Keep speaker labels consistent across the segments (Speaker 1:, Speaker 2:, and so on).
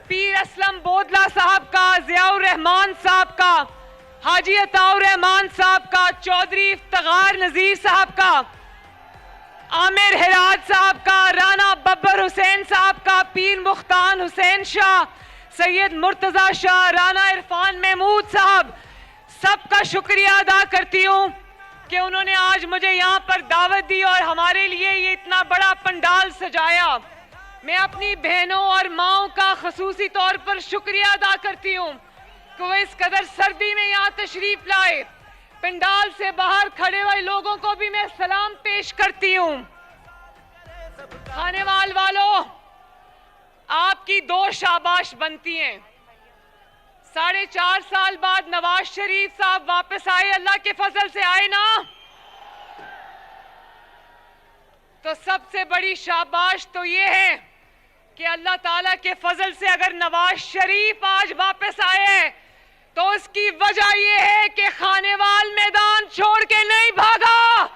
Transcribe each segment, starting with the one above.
Speaker 1: पीर असलम बोदला साहब का, जियाउर रहमान साहब का, हाजी अताउर रहमान साहब का, चौधरी इफ्तिखार नजीर साहब का, आमिर हिराज साहब का, राना बब्बर हुसैन साहब का, पीर मुख्तार हुसैन शाह, सैयद मुर्तजा शाह, राना इरफान महमूद साहब, सबका शुक्रिया अदा करती हूँ कि उन्होंने आज मुझे यहाँ पर दावत दी और हमारे लिए ये इतना बड़ा पंडाल सजाया। मैं अपनी बहनों और माओं का खसूसी तौर पर शुक्रिया अदा करती हूँ कि वो इस कदर सर्दी में यहाँ तशरीफ लाए। पंडाल से बाहर खड़े हुए लोगों को भी मैं सलाम पेश करती हूँ। खानेवाल वालों, आपकी दो शाबाश बनती हैं। 4.5 साल बाद नवाज शरीफ साहब वापस आए, अल्लाह के फजल से आए ना, तो सबसे बड़ी शाबाश तो ये है कि अल्लाह ताला के फजल से अगर नवाज शरीफ आज वापस आए तो उसकी वजह यह है कि खानेवाल मैदान छोड़ के नहीं भागा।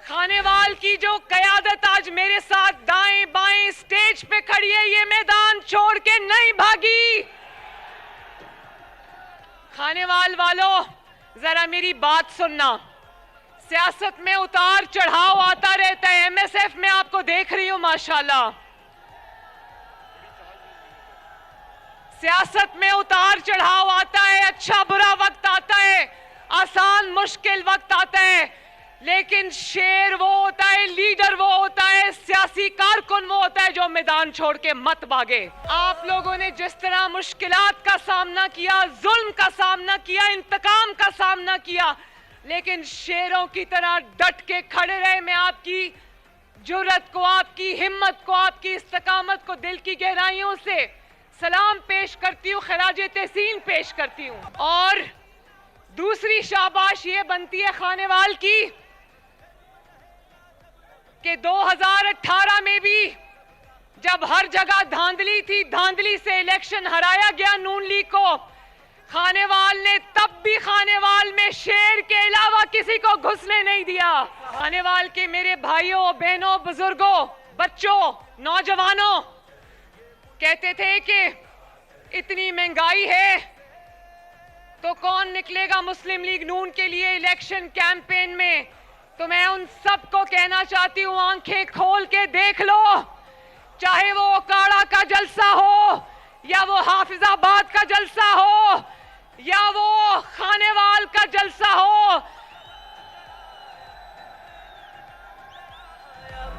Speaker 1: खानेवाल की जो कयादत आज मेरे साथ दाएं बाएं स्टेज पे खड़ी है, ये मैदान छोड़ के नहीं भागी। खानेवाल वालों, जरा मेरी बात सुनना। सियासत में उतार चढ़ाव आता रहता है। एमएसएफ में आपको देख रही हूं, माशाल्लाह। सियासत में उतार चढ़ाव आता है, अच्छा बुरा वक्त आता है, आसान मुश्किल वक्त आता है, लेकिन शेर वो होता है, लीडर वो होता है, सियासी कारकुन वो होता है जो मैदान छोड़ के मत भागे। आप लोगों ने जिस तरह मुश्किलात का सामना किया, जुल्म का सामना किया, इंतकाम का सामना किया, लेकिन शेरों की तरह डट के खड़े रहे। मैं आपकी जुर्रत को, आपकी हिम्मत को, आपकी इस्तकामत को दिल की गहराइयों से सलाम पेश करती हूँ, खराजे तहसीन पेश करती हूँ। और दूसरी शाबाश ये बनती है खानेवाल की कि 2018 में भी जब हर जगह धांधली थी, धांधली से इलेक्शन हराया गया नून लीग को, खानेवाल ने तब भी खानेवाल में शेर के अलावा किसी को घुसने नहीं दिया। खानेवाल के मेरे भाइयों बहनों बुजुर्गों बच्चों नौजवानों कहते थे कि इतनी महंगाई है तो कौन निकलेगा मुस्लिम लीग नून के लिए इलेक्शन कैंपेन में। तो मैं उन सबको कहना चाहती हूँ, आंखें खोल के देख लो, चाहे वो ओकाड़ा का जलसा हो या वो हाफिजाबाद का जलसा हो या वो खानेवाल का जलसा हो,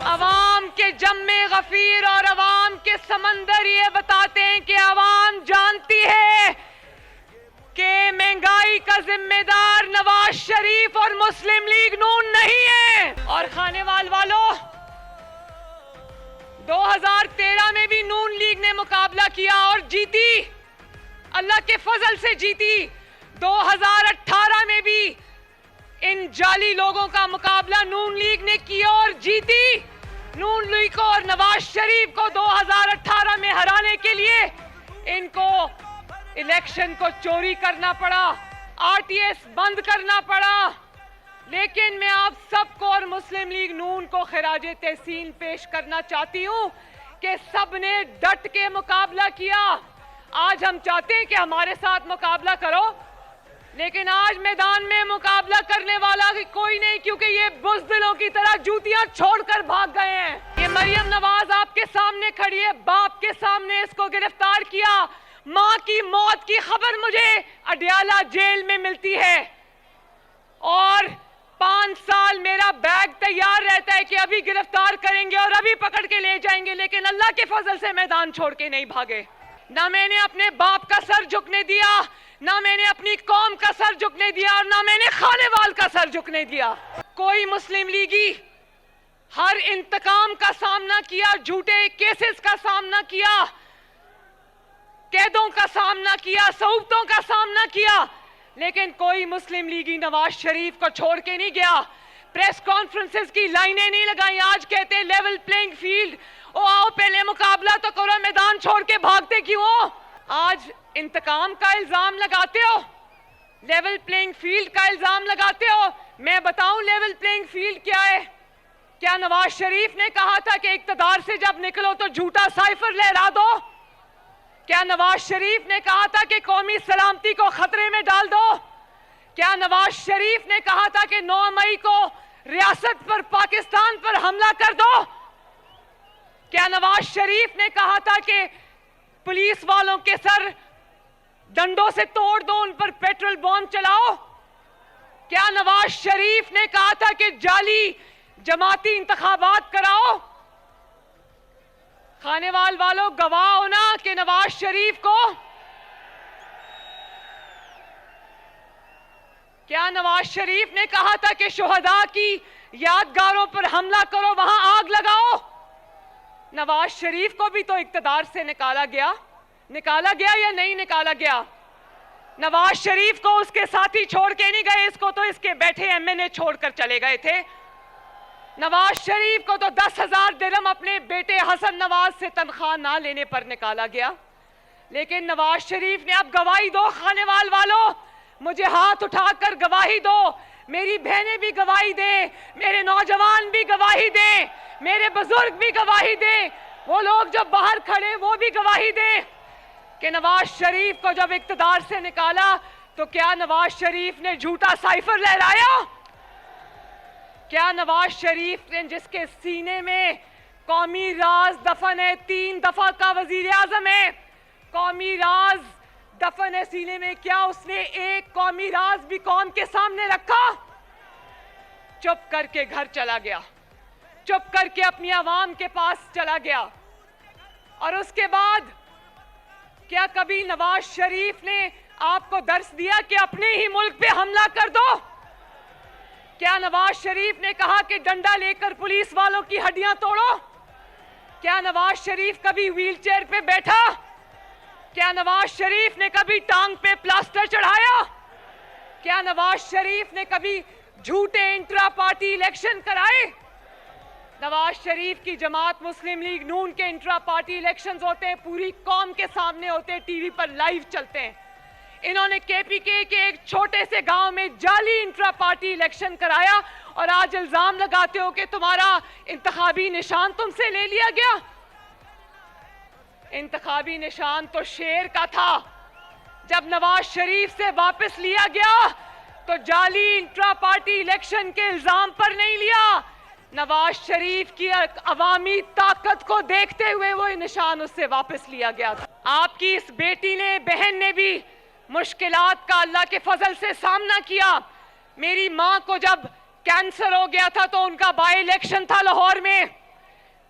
Speaker 1: अवाम के जम्मे गफीर और अवाम के समंदर ये बताते हैं कि अवाम जानती है कि महंगाई का जिम्मेदार नवाज शरीफ और मुस्लिम लीग नून नहीं है। और खानेवाल वालों, 2013 में भी नून लीग ने मुकाबला किया और जीती, अल्लाह के फजल से जीती। 2018 में भी इन जाली लोगों का मुकाबला नून लीग ने किया और जीती। नून लीग को और नवाज शरीफ को 2018 में हराने के लिए इनको इलेक्शन को चोरी करना पड़ा, आरटीएस बंद करना पड़ा। लेकिन मैं आप सबको और मुस्लिम लीग नून को खिराजे तहसीन पेश करना चाहती हूं कि सबने डट के मुकाबला किया। आज हम चाहते हैं कि हमारे साथ मुकाबला करो, लेकिन आज मैदान में मुकाबला करने वाला कोई नहीं, क्योंकि ये बुज़दिलों की तरह जूतियां छोड़कर भाग गए हैं। ये मरियम नवाज आपके सामने खड़ी है, बाप के सामने इसको गिरफ्तार किया। मां की मौत की खबर मुझे अडियाला जेल में मिलती है और 5 साल मेरा बैग तैयार रहता है कि अभी गिरफ्तार करेंगे और अभी पकड़ के ले जाएंगे, लेकिन अल्लाह के फजल से मैदान छोड़ के नहीं भागे। ना मैंने अपने बाप का सर झुकने दिया, ना मैंने अपनी कौम का सर झुकने दिया और ना मैंने खानेवाल का सर झुकने दिया। कोई मुस्लिम लीगी हर इंतकाम का सामना किया, झूठे केसेस का सामना किया, कैदों का सामना किया, सऊबतों का सामना किया, लेकिन कोई मुस्लिम लीगी नवाज शरीफ को छोड़ के नहीं गया। प्रेस कॉन्फ्रेंसेस की लाइनें नहीं लगाई। आज कहते हैं लेवल प्लेइंग फील्ड, ओ आओ पहले मुकाबला तो करो, मैदान छोड़ के भागते क्यों हो? आज इंतकाम का इल्जाम लगाते हो, लेवल प्लेइंग फील्ड का इल्जाम लगाते हो। मैं बताऊं लेवल प्लेइंग फील्ड क्या है? क्या नवाज शरीफ ने कहा था कि इक्तदार से जब निकलो तो झूठा साइफर लहरा दो? क्या नवाज शरीफ ने कहा था कि कौमी सलामती को खतरे में डाल दो? क्या नवाज शरीफ ने कहा था कि 9 मई को रियासत पर, पाकिस्तान पर हमला कर दो? क्या नवाज शरीफ ने कहा था कि पुलिस वालों के सर डंडों से तोड़ दो, उन पर पेट्रोल बॉम्ब चलाओ? क्या नवाज शरीफ ने कहा था कि जाली जमाती इंतखाबात कराओ? खानेवाल वालों, गवाह हो ना कि नवाज शरीफ को, क्या नवाज शरीफ ने कहा था कि शुहदा की यादगारों पर हमला करो, वहां आग लगाओ? नवाज शरीफ को भी तो इक्तदार से निकाला गया या नहीं निकाला गया? नवाज शरीफ को उसके साथी छोड़ के नहीं गए, इसको तो इसके बैठे एमएनए छोड़कर चले गए थे। नवाज शरीफ को तो 10,000 दिरहम अपने बेटे हसन नवाज से तनख्वाह ना लेने पर निकाला गया। लेकिन नवाज शरीफ ने अब गवाही दो, खानेवाल वालों, मुझे हाथ उठाकर गवाही दो, मेरी बहनें भी गवाही दे, मेरे नौजवान भी गवाही दे, मेरे बुजुर्ग भी गवाही दे, वो लोग जो बाहर खड़े वो भी गवाही दे कि नवाज शरीफ को जब इक्तदार से निकाला तो क्या नवाज शरीफ ने झूठा साइफर लहराया? क्या नवाज शरीफ ने, जिसके सीने में कौमी राज दफन है, 3 दफा का वजीर आजम है, कौमी राज दफन है सीने में, क्या उसने एक कौमी राज भी कौम के सामने रखा? चुप करके घर चला गया, चुप करके अपनी आवाम के पास चला गया। और उसके बाद क्या कभी नवाज शरीफ ने आपको दर्स दिया कि अपने ही मुल्क पे हमला कर दो? क्या नवाज शरीफ ने कहा कि डंडा लेकर पुलिस वालों की हड्डियां तोड़ो? क्या नवाज शरीफ कभी व्हीलचेयर पे बैठा? क्या नवाज शरीफ ने कभी टांग पे प्लास्टर चढ़ाया? क्या नवाज शरीफ ने कभी झूठे इंट्रा पार्टी इलेक्शन कराए? नवाज शरीफ की जमात मुस्लिम लीग नून के इंट्रा पार्टी इलेक्शंस होते हैं, पूरी कौम के सामने होते हैं, टीवी पर लाइव चलते हैं। इन्होंने केपीके के एक छोटे से गांव में जाली इंट्रा पार्टी इलेक्शन कराया और आज इल्जाम लगाते हो कि तुम्हारा इंतखाबी निशान तुमसे ले लिया गया। इंतखाबी निशान तो शेर का था। जब नवाज शरीफ से वापस लिया गया तो जाली इंट्रा पार्टी इलेक्शन के इल्जाम पर नहीं लिया, नवाज शरीफ की अवामी ताकत को देखते हुए वो निशान उससे वापस लिया गया था। आपकी इस बेटी ने, बहन ने भी मुश्किलात का अल्लाह के फजल से सामना किया। मेरी मां को जब कैंसर हो गया था तो उनका बाय इलेक्शन था लाहौर में,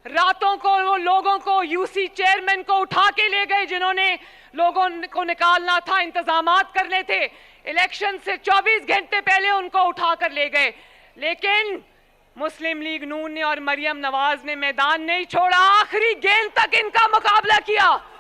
Speaker 1: रातों को वो लोगों को, यूसी चेयरमैन को उठा के ले गए जिन्होंने लोगों को निकालना था, इंतजामात करने थे। इलेक्शन से 24 घंटे पहले उनको उठा कर ले गए। लेकिन मुस्लिम लीग नून ने और मरियम नवाज ने मैदान नहीं छोड़ा, आखिरी गेंद तक इनका मुकाबला किया।